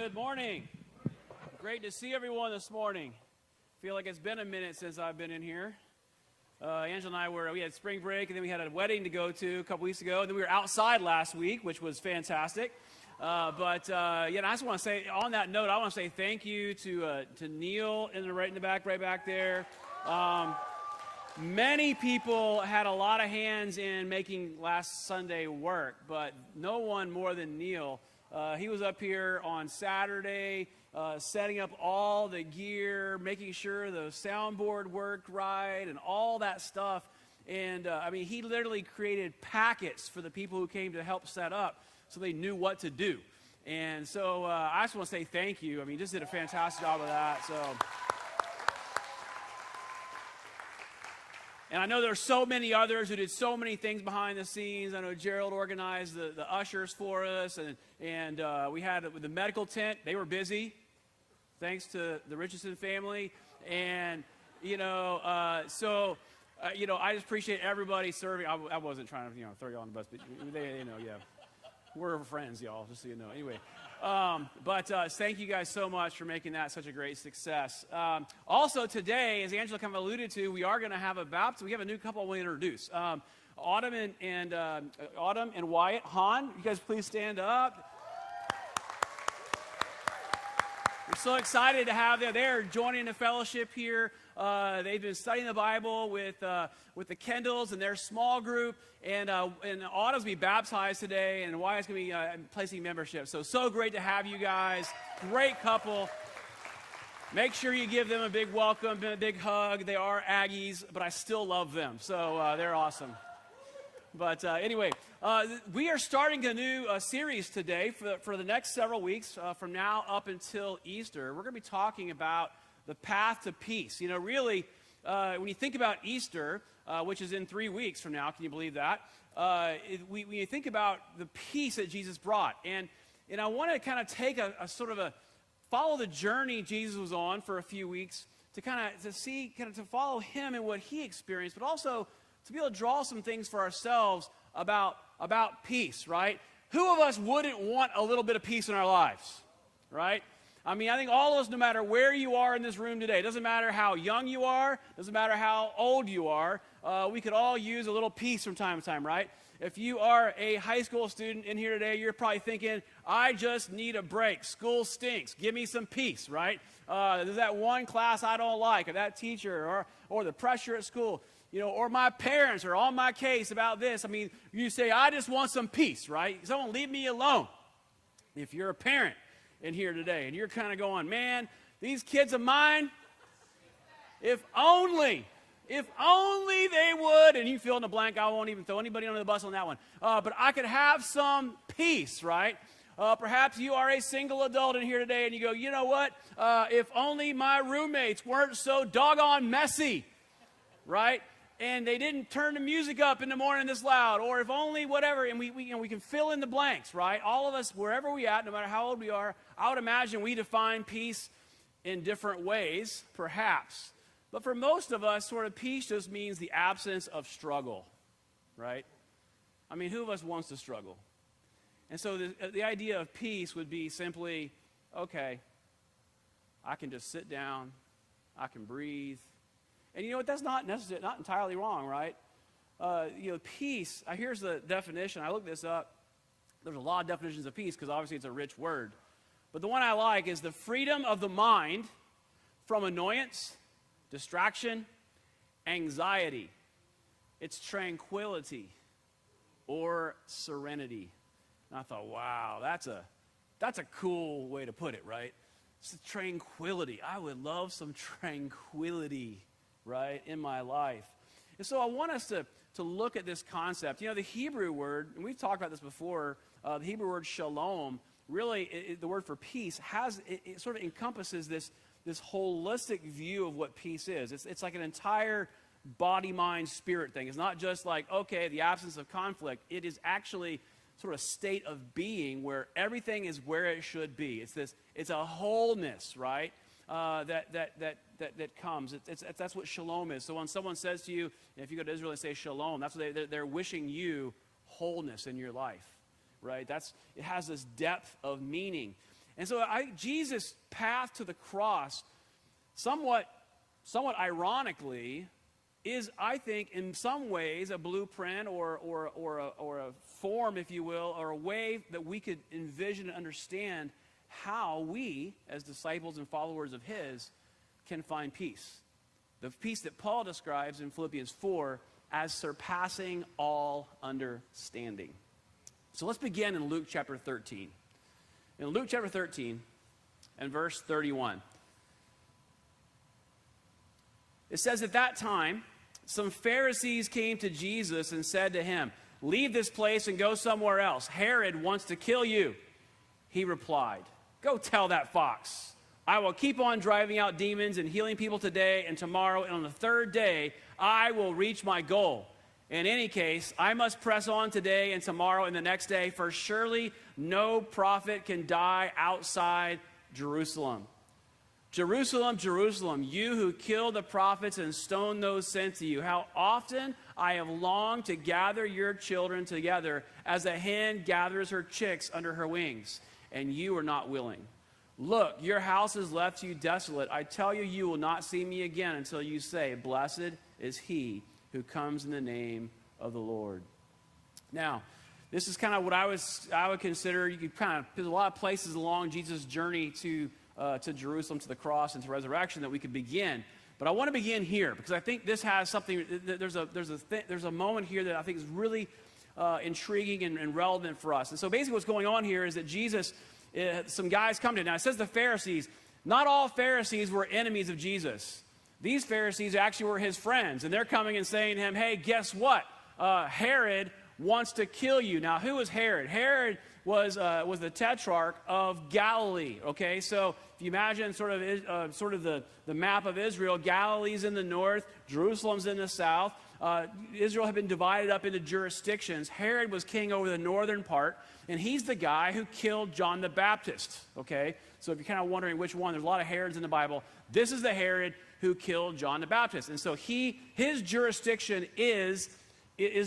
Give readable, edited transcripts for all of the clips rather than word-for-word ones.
Good morning. Great to see everyone this morning. Feel like it's been a minute since I've been in here. Angela and I we had spring break, and then we had a wedding to go to a couple weeks ago, and then we were outside last week, which was fantastic. I just want to say, on that note, I want to say thank you to Neil right in the back, right back there. Many people had a lot of hands in making last Sunday work, but no one more than Neil. He was up here on Saturday, setting up all the gear, making sure the soundboard worked right, and all that stuff. And he literally created packets for the people who came to help set up, so they knew what to do. And so I just want to say thank you. You just did a fantastic job of that. And I know there are so many others who did so many things behind the scenes. I know Gerald organized the ushers for us, and we had with the medical tent. They were busy, thanks to the Richardson family. And I just appreciate everybody serving. I wasn't trying to throw you on the bus, but we're friends, y'all. Just so you know. Anyway. Thank you guys so much for making that such a great success. Also today, as Angela kind of alluded to, we are going to have a baptism. We have a new couple we'll introduce. Autumn and Wyatt. Han, you guys please stand up. We're so excited to have them. They're joining the fellowship here. They've been studying the Bible with the Kendalls and their small group. And Autumn's going to be baptized today, and Wyatt's going to be placing membership. So great to have you guys. Great couple. Make sure you give them a big welcome, a big hug. They are Aggies, but I still love them. So they're awesome. But anyway, we are starting a new series today for the next several weeks, from now up until Easter. We're going to be talking about the path to peace. Really, when you think about Easter, which is in 3 weeks from now, can you believe that? When you think about the peace that Jesus brought. And I want to kind of take a follow the journey Jesus was on for a few weeks to follow him and what he experienced, but also to be able to draw some things for ourselves about peace, right? Who of us wouldn't want a little bit of peace in our lives, right? I think all of us, no matter where you are in this room today, it doesn't matter how young you are, doesn't matter how old you are, we could all use a little peace from time to time, right? If you are a high school student in here today, you're probably thinking, I just need a break. School stinks. Give me some peace, right? There's that one class I don't like, or that teacher, or the pressure at school. Or my parents are on my case about this. You say, I just want some peace, right? Someone leave me alone. If you're a parent in here today, and you're kind of going, man, these kids of mine, if only they would, and you fill in the blank, I won't even throw anybody under the bus on that one, but I could have some peace, right? Perhaps you are a single adult in here today, and you go, you know what? If only my roommates weren't so doggone messy, right? And they didn't turn the music up in the morning this loud, or if only whatever, and we can fill in the blanks, right? All of us, wherever we at, no matter how old we are, I would imagine we define peace in different ways, perhaps. But for most of us, peace just means the absence of struggle, right? Who of us wants to struggle? And so the idea of peace would be simply, okay, I can just sit down, I can breathe. And you know what? That's not entirely wrong, right? Peace. Here's the definition. I looked this up. There's a lot of definitions of peace because obviously it's a rich word. But the one I like is the freedom of the mind from annoyance, distraction, anxiety. It's tranquility or serenity. And I thought, wow, that's a cool way to put it, right? It's tranquility. I would love some tranquility, right, in my life. And so I want us to look at this concept. The Hebrew word, and we've talked about this before, the Hebrew word shalom, really, the word for peace, it sort of encompasses this holistic view of what peace is. It's like an entire body, mind, spirit thing. It's not just like, okay, the absence of conflict. It is actually sort of state of being where everything is where it should be. It's a wholeness, right? That comes. That's what shalom is. So when someone says to you, if you go to Israel and say shalom, that's what they're wishing you wholeness in your life, right? It has this depth of meaning. And so Jesus' path to the cross, somewhat ironically, is, I think, in some ways a blueprint or a form, if you will, or a way that we could envision and understand how we, as disciples and followers of his, can find peace. The peace that Paul describes in Philippians 4 as surpassing all understanding. So let's begin in Luke chapter 13. In Luke chapter 13 and verse 31. It says, at that time, some Pharisees came to Jesus and said to him, leave this place and go somewhere else. Herod wants to kill you. He replied, go tell that fox. I will keep on driving out demons and healing people today and tomorrow, and on the third day, I will reach my goal. In any case, I must press on today and tomorrow and the next day, for surely no prophet can die outside Jerusalem. Jerusalem, Jerusalem, you who kill the prophets and stone those sent to you, how often I have longed to gather your children together as a hen gathers her chicks under her wings, and you are not willing. Look, your house is left to you desolate. I tell you, you will not see me again until you say, blessed is he who comes in the name of the Lord. Now, this is kind of what I would consider, you could kind of, there's a lot of places along Jesus' journey to Jerusalem, to the cross, and to resurrection that we could begin. But I want to begin here because I think this has something, there's a moment here that I think is really intriguing and relevant for us. And so basically what's going on here is that Jesus, some guys come to him. Now it says the Pharisees. Not all Pharisees were enemies of Jesus. These Pharisees actually were his friends, and they're coming and saying to him, hey, guess what? Herod wants to kill you. Now, who was Herod? Herod was the tetrarch of Galilee. Okay, so if you imagine sort of the map of Israel, Galilee's in the north, Jerusalem's in the south. Israel had been divided up into jurisdictions. Herod was king over the northern part, and he's the guy who killed John the Baptist. Okay, so if you're kind of wondering which one, there's a lot of Herods in the Bible. This is the Herod who killed John the Baptist, and so his jurisdiction is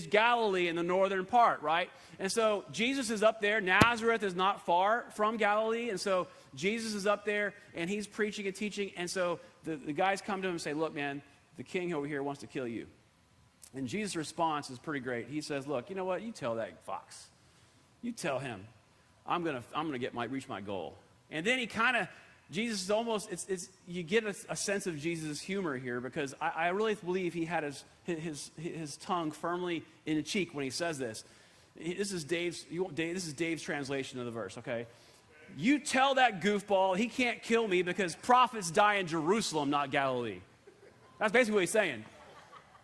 Galilee in the northern part, right? And so Jesus is up there. Nazareth is not far from Galilee, and so Jesus is up there, and he's preaching and teaching, and so the guys come to him and say, look, man, the king over here wants to kill you. And Jesus' response is pretty great. He says, look, you know what? You tell that fox. You tell him, I'm gonna reach my goal. And then he kind of, Jesus is almost, you get a sense of Jesus' humor here, because I really believe he had his tongue firmly in the cheek when he says this. This is Dave's translation of the verse, okay? You tell that goofball he can't kill me because prophets die in Jerusalem, not Galilee. That's basically what he's saying.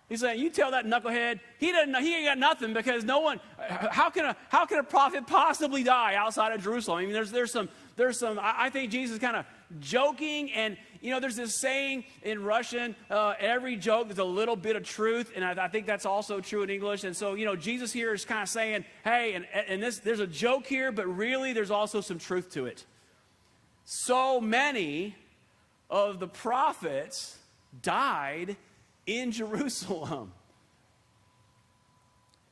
He's saying, you tell that knucklehead, he ain't got nothing, because no one, how can a prophet possibly die outside of Jerusalem? I mean, there's some, I think Jesus is kind of joking, and, you know, there's this saying in Russian, every joke is a little bit of truth, and I think that's also true in English. And so, you know, Jesus here is kind of saying, hey, and there's a joke here, but really there's also some truth to it. So many of the prophets died in Jerusalem.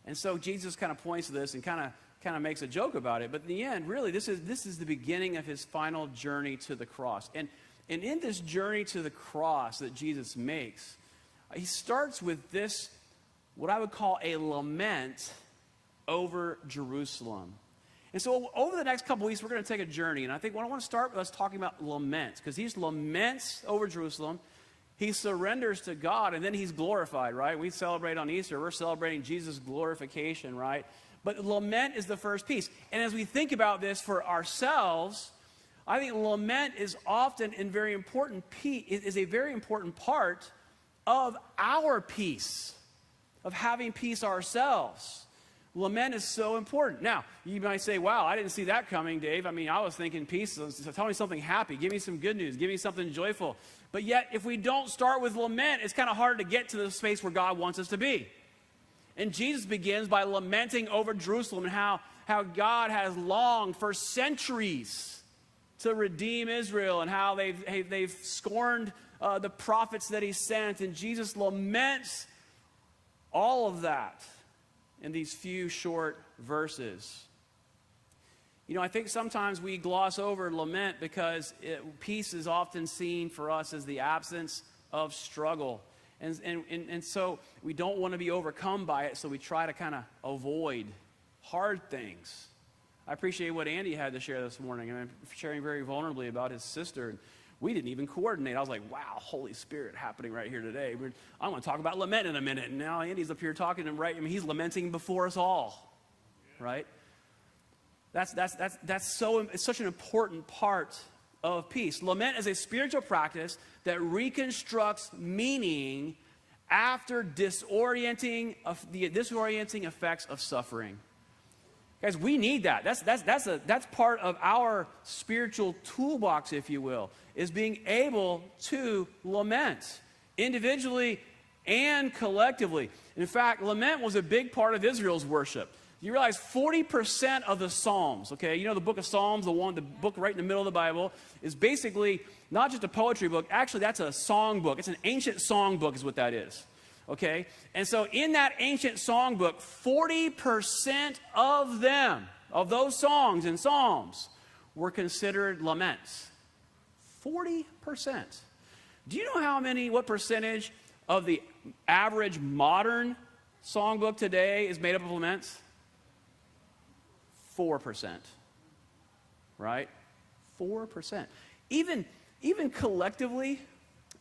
And so Jesus kind of points to this and kind of makes a joke about it. But in the end, really, this is the beginning of his final journey to the cross. And in this journey to the cross that Jesus makes, he starts with this, what I would call a lament over Jerusalem. And so over the next couple weeks, we're going to take a journey. And I think what I want to start with us talking about laments, because he laments over Jerusalem. He surrenders to God, and then he's glorified, right? We celebrate on Easter. We're celebrating Jesus' glorification, right? But lament is the first piece. And as we think about this for ourselves, I think lament is often a very important part of our peace, of having peace ourselves. Lament is so important. Now, you might say, wow, I didn't see that coming, Dave. I mean, I was thinking peace. So tell me something happy. Give me some good news. Give me something joyful. But yet, if we don't start with lament, it's kind of hard to get to the space where God wants us to be. And Jesus begins by lamenting over Jerusalem and how God has longed for centuries to redeem Israel, and how they've scorned the prophets that he sent. And Jesus laments all of that in these few short verses. I think sometimes we gloss over lament because peace is often seen for us as the absence of struggle. And so we don't want to be overcome by it, so we try to kind of avoid hard things. I appreciate what Andy had to share this morning, and sharing very vulnerably about his sister. And we didn't even coordinate. I was like, wow, Holy Spirit happening right here today. I'm going to talk about lament in a minute. And now Andy's up here talking, and he's lamenting before us all, right? It's such an important part of peace. Lament is a spiritual practice that reconstructs meaning after disorienting effects of suffering. Guys, we need that. That's part of our spiritual toolbox, if you will, is being able to lament individually and collectively. In fact, lament was a big part of Israel's worship. You realize 40% of the Psalms, okay, the book of Psalms, the book right in the middle of the Bible, is basically not just a poetry book. Actually, that's a song book. It's an ancient song book is what that is, okay? And so in that ancient song book, 40% of those songs and psalms, were considered laments. 40%. Do you know what percentage of the average modern songbook today is made up of laments? 4%, right? 4%. Even collectively,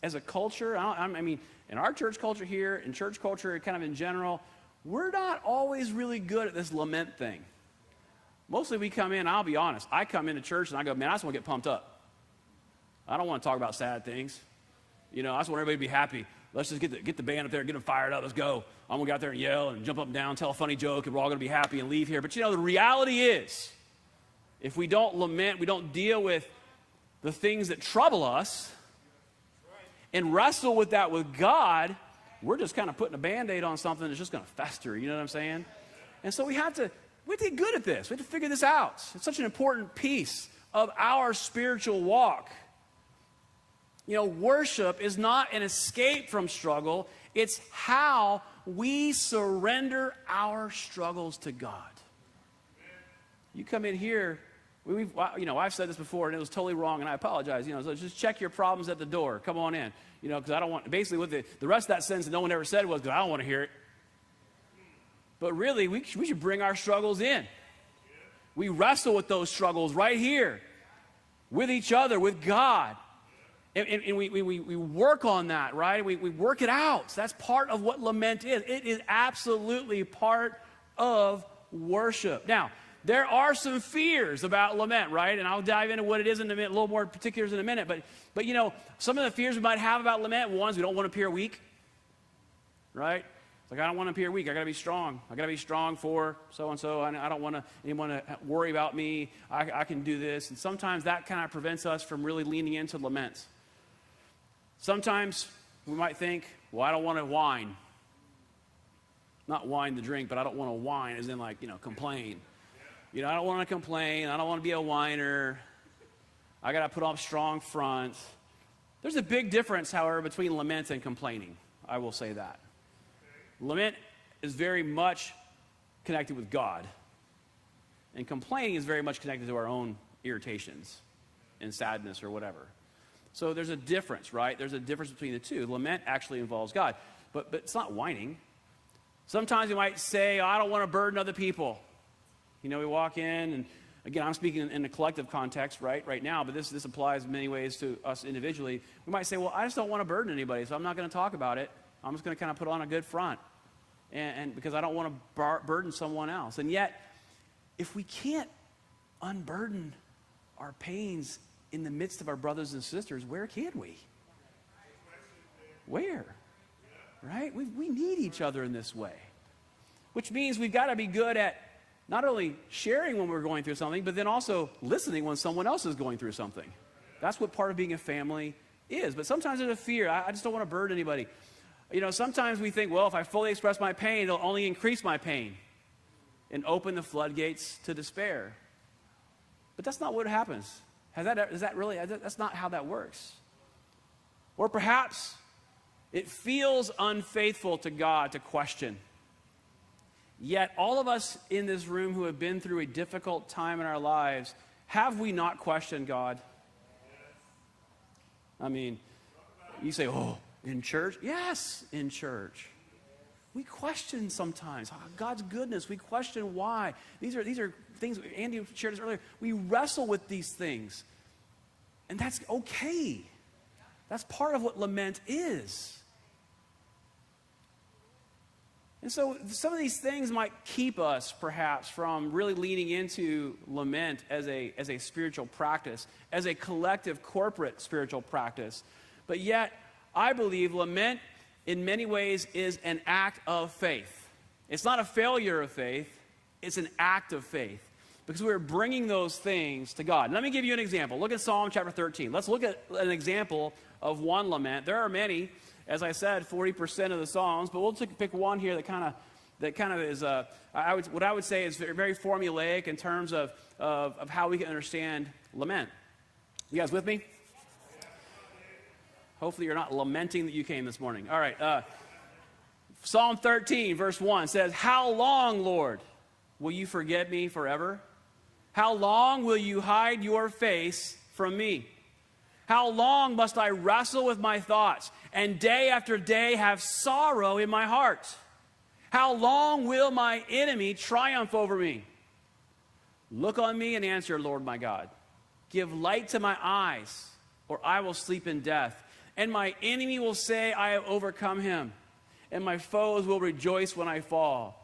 as a culture, in our church culture here, in church culture kind of in general, we're not always really good at this lament thing. Mostly we come in, I'll be honest, I come into church and I go, man, I just want to get pumped up. I don't want to talk about sad things. I just want everybody to be happy. Let's just get the band up there, get them fired up, let's go. I'm going to go out there and yell and jump up and down, tell a funny joke, and we're all going to be happy and leave here. But the reality is, if we don't lament, we don't deal with the things that trouble us and wrestle with that with God, we're just kind of putting a Band-Aid on something that's just going to fester, you know what I'm saying? And so we have to get good at this. We have to figure this out. It's such an important piece of our spiritual walk. Worship is not an escape from struggle. It's how we surrender our struggles to God. You come in here, I've said this before and it was totally wrong and I apologize. So just check your problems at the door. Come on in. Because I don't want, basically what the rest of that sentence that no one ever said was, because I don't want to hear it. But really, we should bring our struggles in. We wrestle with those struggles right here, with each other, with God. And we work on that, right? We work it out. So that's part of what lament is. It is absolutely part of worship. Now, there are some fears about lament, right? And I'll dive into what it is in a minute, a little more particulars in a minute. But some of the fears we might have about lament, one is we don't want to appear weak, right? It's like, I don't want to appear weak. I got to be strong. I got to be strong for so-and-so. I don't want anyone to worry about me. I can do this. And sometimes that kind of prevents us from really leaning into laments. Sometimes we might think, well, I don't want to whine. Not whine the drink, but I don't want to whine as in complain. I don't want to complain. I don't want to be a whiner. I got to put on strong front. There's a big difference, however, between lament and complaining. I will say that. Lament is very much connected with God. And complaining is very much connected to our own irritations and sadness or whatever. So there's a difference, right? There's a difference between the two. Lament actually involves God, but it's not whining. Sometimes you might say, I don't want to burden other people. We walk in, and again, I'm speaking in a collective context right now, but this applies in many ways to us individually. We might say, well, I just don't want to burden anybody, so I'm not going to talk about it. I'm just going to kind of put on a good front, and because I don't want to burden someone else. And yet, if we can't unburden our pains in the midst of our brothers and sisters, where can we? Where? Right? We need each other in this way. Which means we've got to be good at not only sharing when we're going through something, but then also listening when someone else is going through something. That's what part of being a family is. But sometimes there's a fear. I just don't want to burden anybody. Sometimes we think, well, if I fully express my pain, it'll only increase my pain and open the floodgates to despair. But that's not what happens. That's not how that works. Or perhaps it feels unfaithful to God to question. Yet all of us in this room who have been through a difficult time in our lives, have we not questioned God? I mean, you say, oh, in church? Yes, in church. We question sometimes God's goodness. We question why. These are things, Andy shared this earlier. We wrestle with these things. And that's okay. That's part of what lament is. And so some of these things might keep us, perhaps, from really leaning into lament as a spiritual practice, as a collective, corporate spiritual practice. But yet, I believe lament, in many ways, is an act of faith. It's not a failure of faith. It's an act of faith. Because we're bringing those things to God. Let me give you an example. Look at Psalm chapter 13. Let's look at an example of one lament. There are many. As I said, 40% of the Psalms, but we'll pick one here that kind of is what I would say is very, very formulaic in terms of how we can understand lament. You guys with me? Hopefully you're not lamenting that you came this morning. All right. Psalm 13, verse 1 says, "How long, Lord, will you forget me forever? How long will you hide your face from me? How long must I wrestle with my thoughts and day after day have sorrow in my heart? How long will my enemy triumph over me? Look on me and answer, Lord my God. Give light to my eyes, or I will sleep in death. And my enemy will say, I have overcome him, and my foes will rejoice when I fall.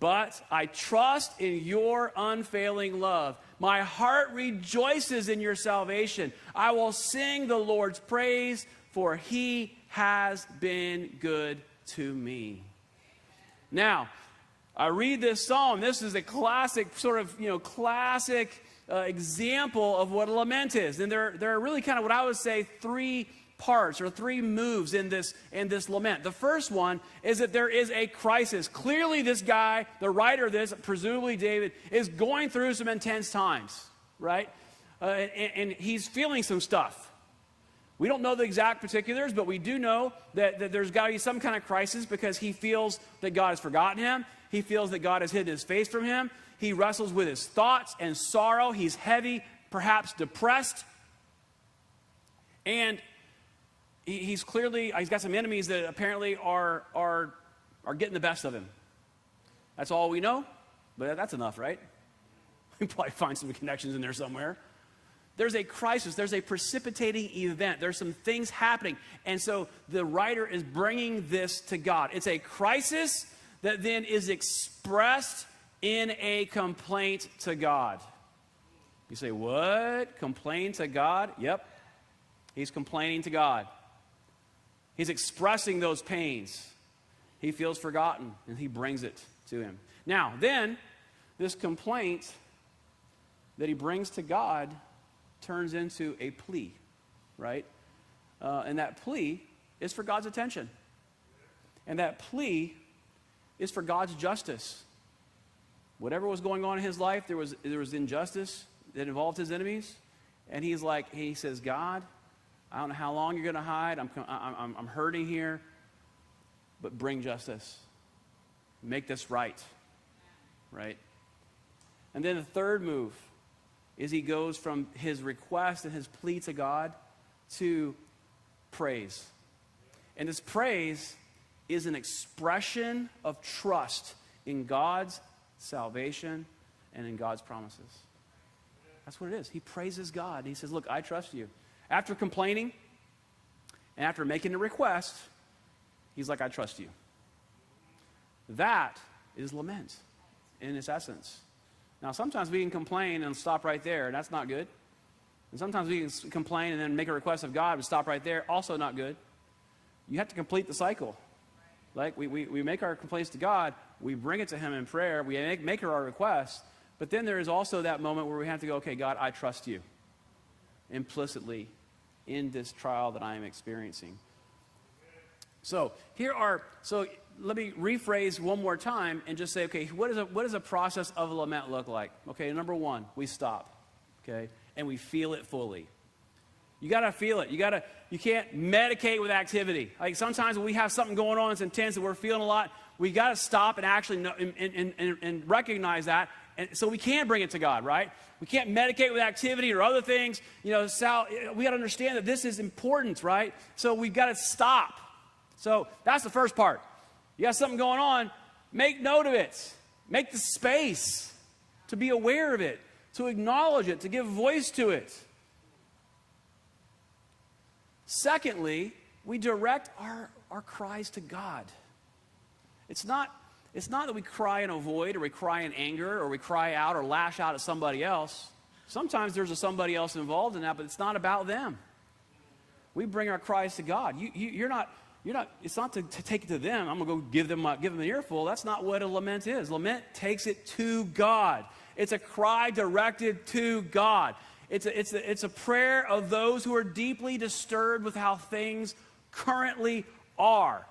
But I trust in your unfailing love. My heart rejoices in your salvation. I will sing the Lord's praise, for he has been good to me." Now, I read this psalm. This is a classic example of what a lament is. And there are really kind of what I would say three parts or three moves in this lament. The first one is that there is a crisis. Clearly this guy, the writer of this, presumably David, is going through some intense times, right? And he's feeling some stuff. We don't know the exact particulars, but we do know that there's got to be some kind of crisis because he feels that God has forgotten him. He feels that God has hidden his face from him. He wrestles with his thoughts and sorrow. He's heavy, perhaps depressed. And he's got some enemies that apparently are getting the best of him. That's all we know, but that's enough, right? We probably find some connections in there somewhere. There's a crisis. There's a precipitating event. There's some things happening. And so the writer is bringing this to God. It's a crisis that then is expressed in a complaint to God. You say, what? Complain to God? Yep. He's complaining to God. He's expressing those pains. He feels forgotten, and he brings it to him. Now, then, this complaint that he brings to God turns into a plea, right? And that plea is for God's attention. And that plea is for God's justice. Whatever was going on in his life, there was injustice that involved his enemies. And he says, God, I don't know how long you're going to hide. I'm hurting here. But bring justice. Make this right. Right? And then the third move is he goes from his request and his plea to God to praise. And this praise is an expression of trust in God's salvation and in God's promises. That's what it is. He praises God. He says, look, I trust you. After complaining and after making a request, he's like, I trust you. That is lament in its essence. Now, sometimes we can complain and stop right there, and that's not good. And sometimes we can complain and then make a request of God and stop right there, also not good. You have to complete the cycle. Like, we make our complaints to God, we bring it to him in prayer, we make our request, but then there is also that moment where we have to go, okay, God, I trust you implicitly in this trial that I am experiencing. So let me rephrase one more time and just say, okay, what does a process of a lament look like? Okay, number one, we stop, okay, and we feel it fully. You got to feel it. You can't medicate with activity. Like sometimes when we have something going on that's intense and we're feeling a lot, We got to stop and actually know, and recognize that, and so we can bring it to God, right? We can't medicate with activity or other things. We got to understand that this is important, right? So we've got to stop. So that's the first part. You got something going on, make note of it. Make the space to be aware of it, to acknowledge it, to give voice to it. Secondly, we direct our cries to God. It's not that we cry in a void, or we cry in anger, or we cry out or lash out at somebody else. Sometimes there's a somebody else involved in that, but it's not about them. We bring our cries to God. You're not. It's not to take it to them. I'm going to go give them an earful. That's not what a lament is. Lament takes it to God. It's a cry directed to God. It's a prayer of those who are deeply disturbed with how things currently are.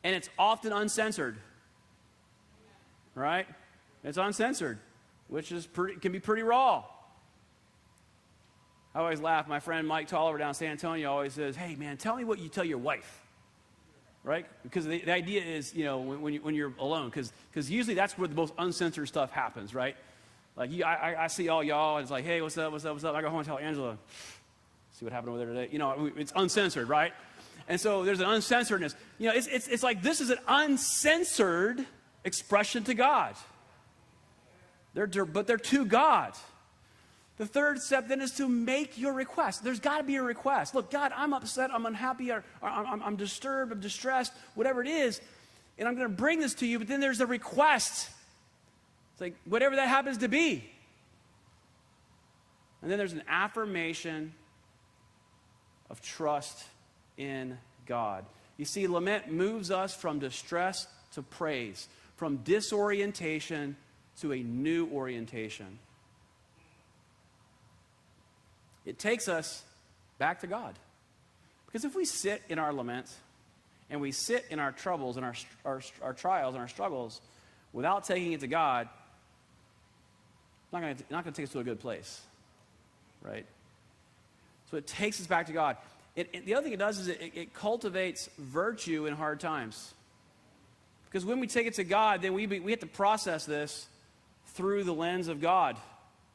And it's often uncensored. Right? It's uncensored, which can be pretty raw. I always laugh. My friend Mike Tolliver down in San Antonio always says, "Hey, man, tell me what you tell your wife." Right? Because the idea is, when you're alone, because usually that's where the most uncensored stuff happens, right? Like, I see all y'all, and it's like, "Hey, what's up? I go home and tell Angela, see what happened over there today." It's uncensored, right? And so there's an uncensoredness. It's like this is an uncensored expression to God. But they're to God. The third step then is to make your request. There's got to be a request. Look, God, I'm upset, I'm unhappy, or I'm disturbed, I'm distressed, whatever it is, and I'm going to bring this to you, but then there's a request. It's like whatever that happens to be. And then there's an affirmation of trust in God. You see, lament moves us from distress to praise, from disorientation to a new orientation. It takes us back to God. Because if we sit in our laments and we sit in our troubles and our trials and our struggles without taking it to God, it's not going to take us to a good place, right? So it takes us back to God. The other thing it does is it cultivates virtue in hard times. Because when we take it to God, then we have to process this through the lens of God.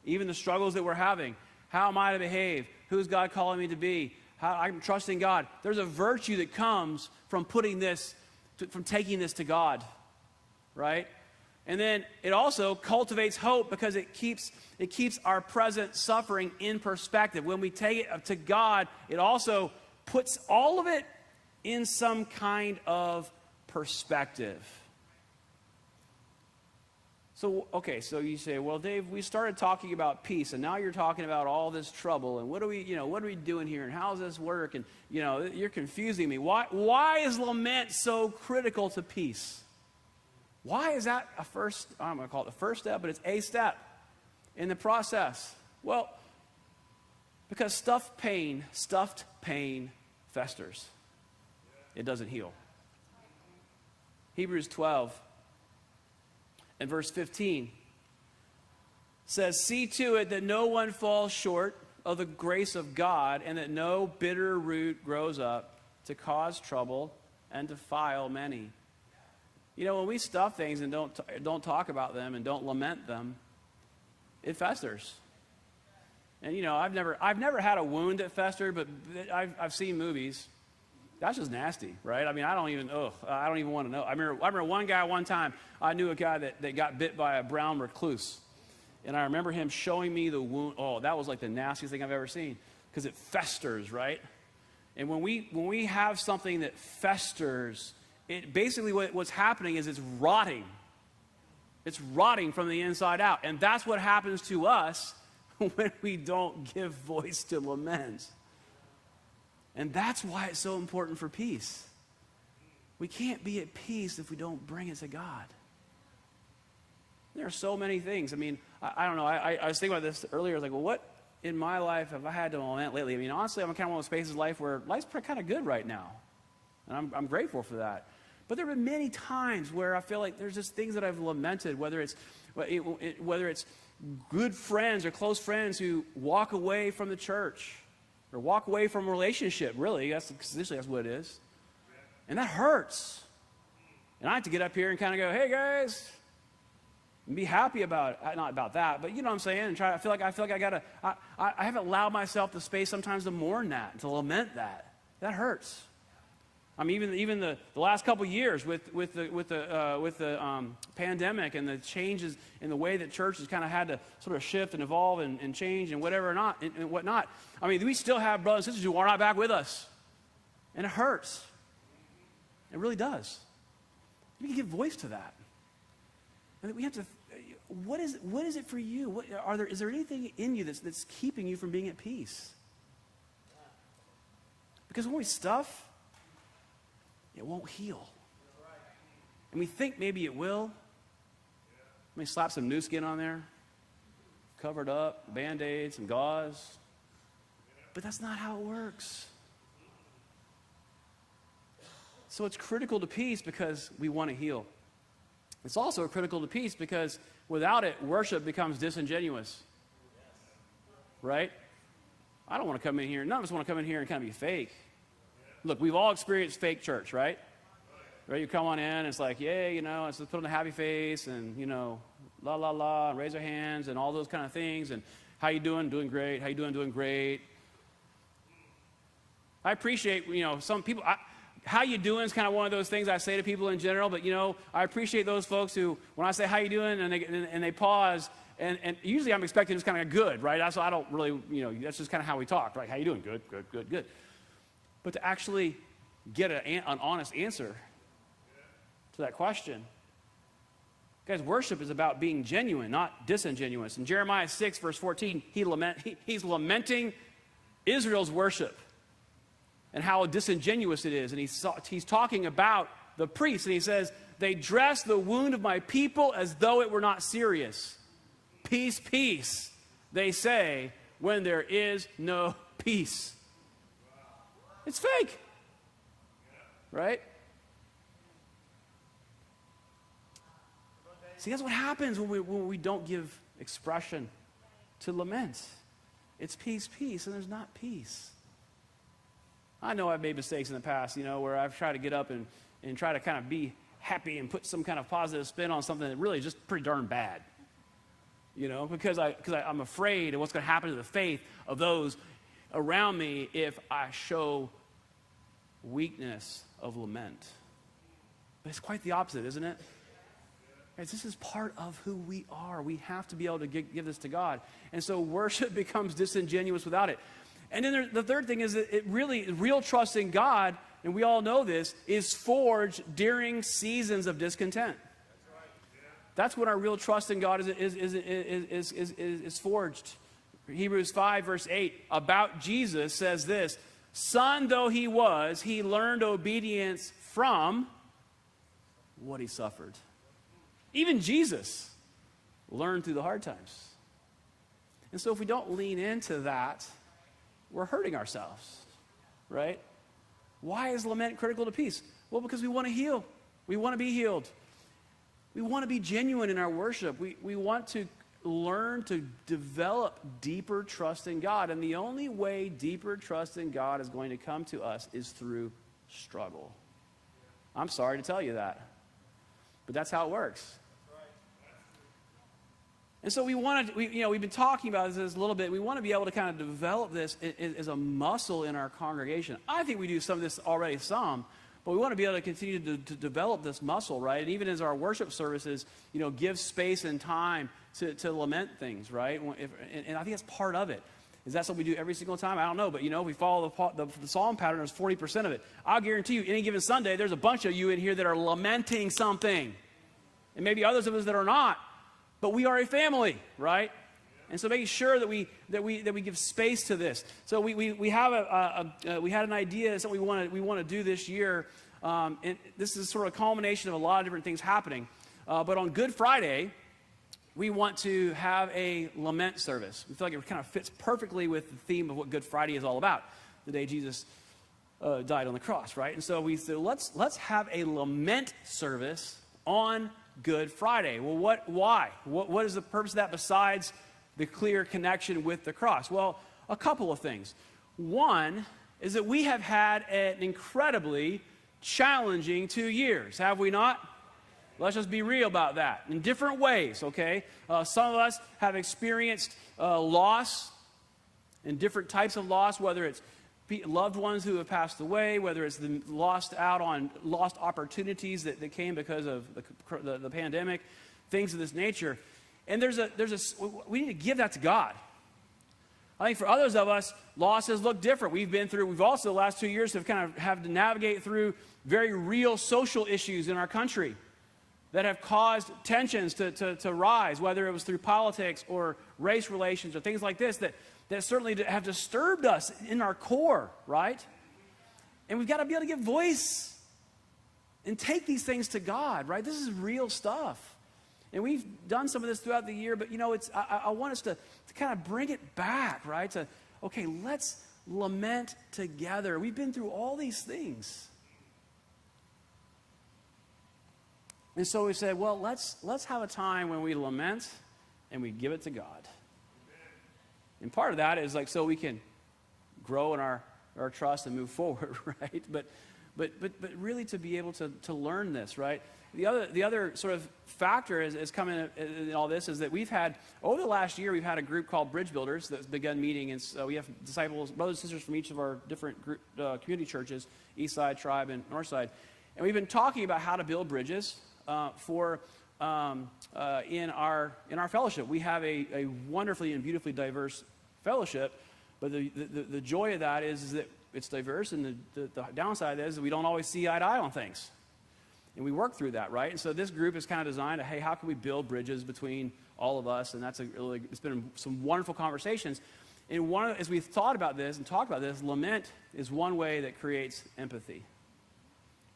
Even the struggles that we're having. How am I to behave? Who's God calling me to be? How I'm trusting God. There's a virtue that comes from taking this to God, right? And then it also cultivates hope because it keeps our present suffering in perspective. When we take it to God, it also puts all of it in some kind of perspective. So you say, well, Dave, we started talking about peace, and now you're talking about all this trouble, and what are we doing here, and how does this work? And you're confusing me. Why is lament so critical to peace? Why is that I'm going to call it the first step, but it's a step in the process? Well, because stuffed pain festers. It doesn't heal. Hebrews 12 and verse 15 says, "See to it that no one falls short of the grace of God, and that no bitter root grows up to cause trouble and defile many." When we stuff things and don't talk about them and don't lament them, it festers. And I've never had a wound that festered, but I've seen movies. That's just nasty, right? I mean, I don't even want to know. I remember one guy one time, I knew a guy that got bit by a brown recluse. And I remember him showing me the wound. Oh, that was like the nastiest thing I've ever seen. Because it festers, right? And when we have something that festers, it basically what's happening is it's rotting. It's rotting from the inside out. And that's what happens to us when we don't give voice to lament. And that's why it's so important for peace. We can't be at peace if we don't bring it to God. There are so many things. I mean, I don't know. I was thinking about this earlier. I was like, well, what in my life have I had to lament lately? I mean, honestly, I'm kind of one of those spaces in life where life's kind of good right now. And I'm grateful for that. But there have been many times where I feel like there's just things that I've lamented, whether it's good friends or close friends who walk away from the church or walk away from a relationship, really. That's what it is. And that hurts. And I have to get up here and kind of go, hey, guys, and be happy about it. Not about that, but you know what I'm saying? And I feel like I haven't allowed myself the space sometimes to mourn that, to lament that. That hurts. I mean, even the last couple of years with the pandemic and the changes in the way that church has kind of had to sort of shift and evolve and change and whatever and whatnot. I mean, we still have brothers and sisters who are not back with us, and it hurts. It really does. We can give voice to that. And we have to. What is it for you? Is there anything in you that's keeping you from being at peace? Because when we stuff, it won't heal. And we think maybe it will. Let me slap some new skin on there, covered up, Band-Aids and gauze. But that's not how it works. So it's critical to peace because we want to heal. It's also critical to peace because without it, worship becomes disingenuous. Right? I don't want to come in here. None of us want to come in here and kind of be fake. Look, we've all experienced fake church, right? Right? You come on in, and it's like, yay, you know, it's put on a happy face, and, you know, la, la, la, and raise our hands, and all those kind of things, and how you doing? Doing great. How you doing? Doing great. I appreciate, you know, some people, how you doing is kind of one of those things I say to people in general, but, you know, I appreciate those folks who, when I say, how you doing, and they pause, and usually I'm expecting it's kind of good, right? That's why I don't really, you know, that's just kind of how we talk, right? How you doing? Good, good, good, good. But to actually get an honest answer to that question. Guys, worship is about being genuine, not disingenuous. In Jeremiah 6, verse 14, he's lamenting Israel's worship and how disingenuous it is. And he's talking about the priests, and he says, they dress the wound of my people as though it were not serious. Peace, peace, they say, when there is no peace. It's fake. Right? See, that's what happens when we don't give expression to lament. It's peace, peace, and there's not peace. I know I've made mistakes in the past, you know, where I've tried to get up and try to kind of be happy and put some kind of positive spin on something that really is just pretty darn bad. You know, because I'm afraid of what's going to happen to the faith of those around me if I show weakness of lament. But it's quite the opposite, isn't it? Guys, this is part of who we are. We have to be able to give this to God. And so worship becomes disingenuous without it. And then the third thing is that real trust in God, and we all know this, is forged during seasons of discontent. That's when our real trust in God is forged. Hebrews 5, verse 8, about Jesus says this, son though he was, he learned obedience from what he suffered. Even Jesus learned through the hard times. And so if we don't lean into that, we're hurting ourselves, right? Why is lament critical to peace? Well, because we want to heal. We want to be healed. We want to be genuine in our worship. We want to learn to develop deeper trust in God. And the only way deeper trust in God is going to come to us is through struggle. I'm sorry to tell you that, but that's how it works. And so we've been talking about this a little bit. We want to be able to kind of develop this as a muscle in our congregation. I think we do some of this already, but we want to be able to continue to develop this muscle, right? And even as our worship services, give space and time to lament things, right? And I think that's part of it. Is that something we do every single time? I don't know, but we follow the psalm pattern. There's 40% of it. I'll guarantee you, any given Sunday, there's a bunch of you in here that are lamenting something, and maybe others of us that are not. But we are a family, right? And so making sure that we give space to this. So we had an idea, something we want to do this year. And this is sort of a culmination of a lot of different things happening. But on Good Friday, we want to have a lament service. We feel like it kind of fits perfectly with the theme of what Good Friday is all about, the day Jesus died on the cross, right? And so we said, let's have a lament service on Good Friday. Well, why? What is the purpose of that besides the clear connection with the cross? Well, a couple of things. One is that we have had an incredibly challenging 2 years, have we not? Let's just be real about that. In different ways, okay? Some of us have experienced loss, and different types of loss, whether it's loved ones who have passed away, whether it's lost opportunities that came because of the pandemic, things of this nature. And we need to give that to God. I think for others of us, losses look different. We've also the last 2 years have kind of had to navigate through very real social issues in our country that have caused tensions to rise, whether it was through politics or race relations or things like this that certainly have disturbed us in our core, right? And we've got to be able to give voice and take these things to God, right? This is real stuff. And we've done some of this throughout the year, but I want us to kind of bring it back, right? Okay, let's lament together. We've been through all these things. And so we said, well, let's have a time when we lament and we give it to God. And part of that is so we can grow in our trust and move forward, right? But really to be able to learn this, right? The other sort of factor is coming in all this is that we've had, over the last year, we've had a group called Bridge Builders that's begun meeting. And so we have disciples, brothers and sisters from each of our different community churches, Eastside, Tribe, and Northside. And we've been talking about how to build bridges in our fellowship. We have a wonderfully and beautifully diverse fellowship, but the joy of that is that it's diverse, and the downside is that we don't always see eye to eye on things. And we work through that, right? And so this group is kind of designed to, hey, how can we build bridges between all of us? And it's been some wonderful conversations. And as we've thought about this and talked about this, lament is one way that creates empathy.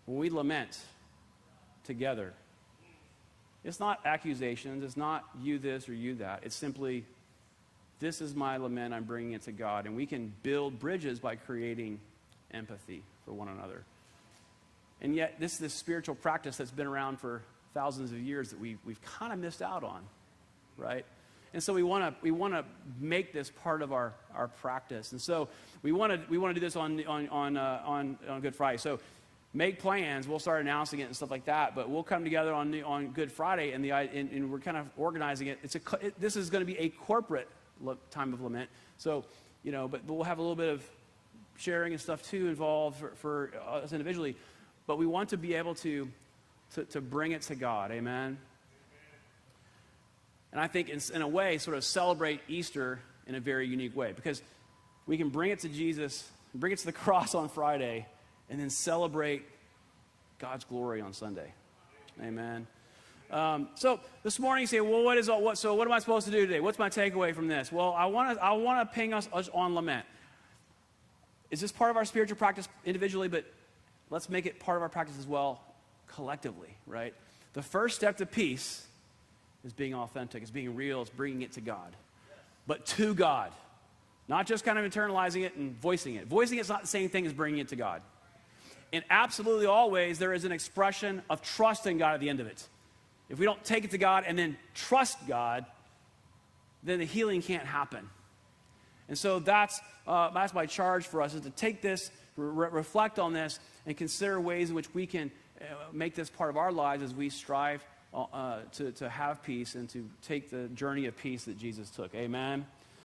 When we lament together, it's not accusations, it's not you this or you that. It's simply, this is my lament, I'm bringing it to God. And we can build bridges by creating empathy for one another. And yet, this is this spiritual practice that's been around for thousands of years that we've kind of missed out on, right? And so we want to make this part of our practice. And so we want to do this on Good Friday. So make plans. We'll start announcing it and stuff like that. But we'll come together on Good Friday, and we're kind of organizing it. This is going to be a corporate time of lament. So but we'll have a little bit of sharing and stuff too involved for us individually. But we want to be able to bring it to God. Amen? And I think in a way, sort of celebrate Easter in a very unique way. Because we can bring it to Jesus, bring it to the cross on Friday, and then celebrate God's glory on Sunday. Amen? So this morning you say, well, what am I supposed to do today? What's my takeaway from this? Well, I want to ping us on lament. Is this part of our spiritual practice individually? But let's make it part of our practice as well, collectively, right? The first step to peace is being authentic, is being real, is bringing it to God. But to God. Not just kind of internalizing it and voicing it. Voicing it's not the same thing as bringing it to God. In absolutely always, there is an expression of trust in God at the end of it. If we don't take it to God and then trust God, then the healing can't happen. And so that's my charge for us, is to take this, reflect on this, and consider ways in which we can make this part of our lives as we strive to have peace and to take the journey of peace that Jesus took. Amen.